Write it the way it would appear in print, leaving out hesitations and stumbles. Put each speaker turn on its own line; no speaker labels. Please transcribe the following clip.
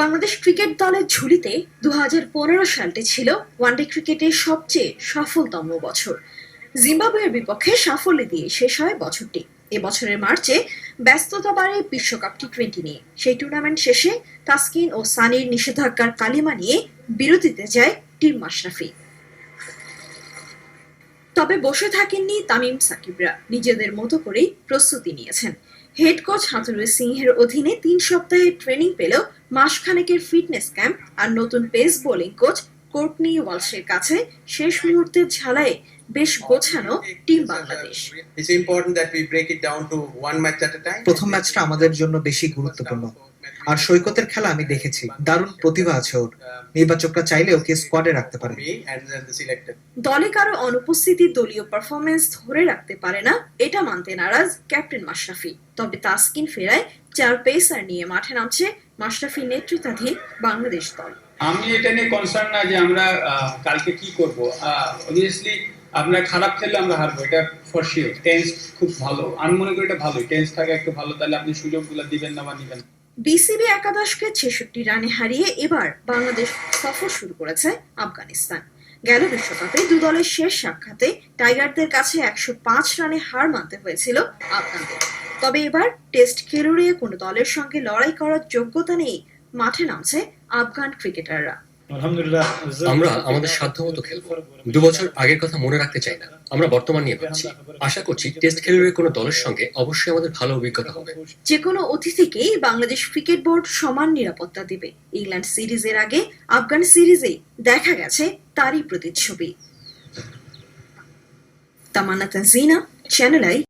Bangladesh cricket দলের ঝুলিতে ২০১৫ সালটি ছিল ওয়ানডে ক্রিকেটের সবচেয়ে সফলতম বছর। জিম্বাবুয়ের বিপক্ষে সাফল্য দিয়ে শেষ হয় বছরটি। এবছরের মার্চে ব্যস্ততা বাড়ে বিশ্বকাপ টি-20 নিয়ে। সেই টুর্নামেন্ট শেষে তাসকিন ও সানির নিষেধাজ্ঞার কালিমা নিয়ে বিরতিতে যায় টিম মাশরাফি। তবে বসে থাকেননি তামিম সাকিবরা, নিজেদের মতো করেই প্রস্তুতি নিয়েছেন। হেড কোচ হাতুরুর সিংহের অধীনে ৩ সপ্তাহের ট্রেনিং পেলেও মাসখানেকের ফিটনেস ক্যাম্প আর নতুন পেস বোলিং কোচ কোর্টনি ওয়ালশের কাছে শেষ মুহূর্তের ঝালায় বেশ গোছানো টিম বাংলাদেশ।
প্রথম ম্যাচটা আমাদের জন্য বেশি গুরুত্বপূর্ণ। আর সৈকতের খেলা আমি দেখেছি, দারুণ প্রতিভা আছে ওর। নির্বাচকরা চাইলে ওকে স্কোয়াডে রাখতে পারে।
দলে কারো অনুপস্থিতি দলীয় পারফরমেন্স ধরে রাখতে পারে না, এটা মানতে নারাজ ক্যাপ্টেন মাশরাফি। তবে তাসকিন ফেরায় ৪ পেসার নিয়ে মাঠে নামছে মাশরাফি নেতৃত্বাধীন বাংলাদেশ দল।
আমি এটা নিয়ে কনসার্ন না যে আমরা কালকে কি করব। অবভিয়াসলি আমরা খারাপ খেললে আমরা হারবো, এটা ফর শিওর। টেন্স খুব ভালো, আমি মনে করি এটা ভালো। টেন্স থাকা একটু ভালো, তাহলে আপনি সুযোগগুলো দিবেন না বা নিবেন।
বিসিবি একাদশকে ৬৬ রানে হারিয়ে এবার বাংলাদেশ সফর শুরু করেছে আফগানিস্তান। গেল বিশ্বকাপে দু দলের শেষ সাক্ষাতে টাইগারদের কাছে ১০৫ রানে হার মানতে হয়েছিল আফগানদের। তবে এবার টেস্ট খেলুড়ে কোনো দলের সঙ্গে লড়াই করার যোগ্যতা নেই মাঠে নামছে আফগান ক্রিকেটাররা।
আমরা আমাদের সাধ্যমতো খেলবো। ২ বছর আগের কথা মনে রাখতে চাই না, আমরা বর্তমান নিয়ে ভাবছি। আশা করছি টেস্ট খেলুড়ে কোনো দলের সঙ্গে অবশ্যই আমাদের ভালো অভিজ্ঞতা হবে।
যে কোনো অতিথিকেই বাংলাদেশ ক্রিকেট বোর্ড সমান নিরাপত্তা দিবে। ইংল্যান্ড সিরিজের আগে আফগান সিরিজে দেখা গেছে তারই প্রতিচ্ছবি। তামান্না তানজিনা, চ্যানেল আই।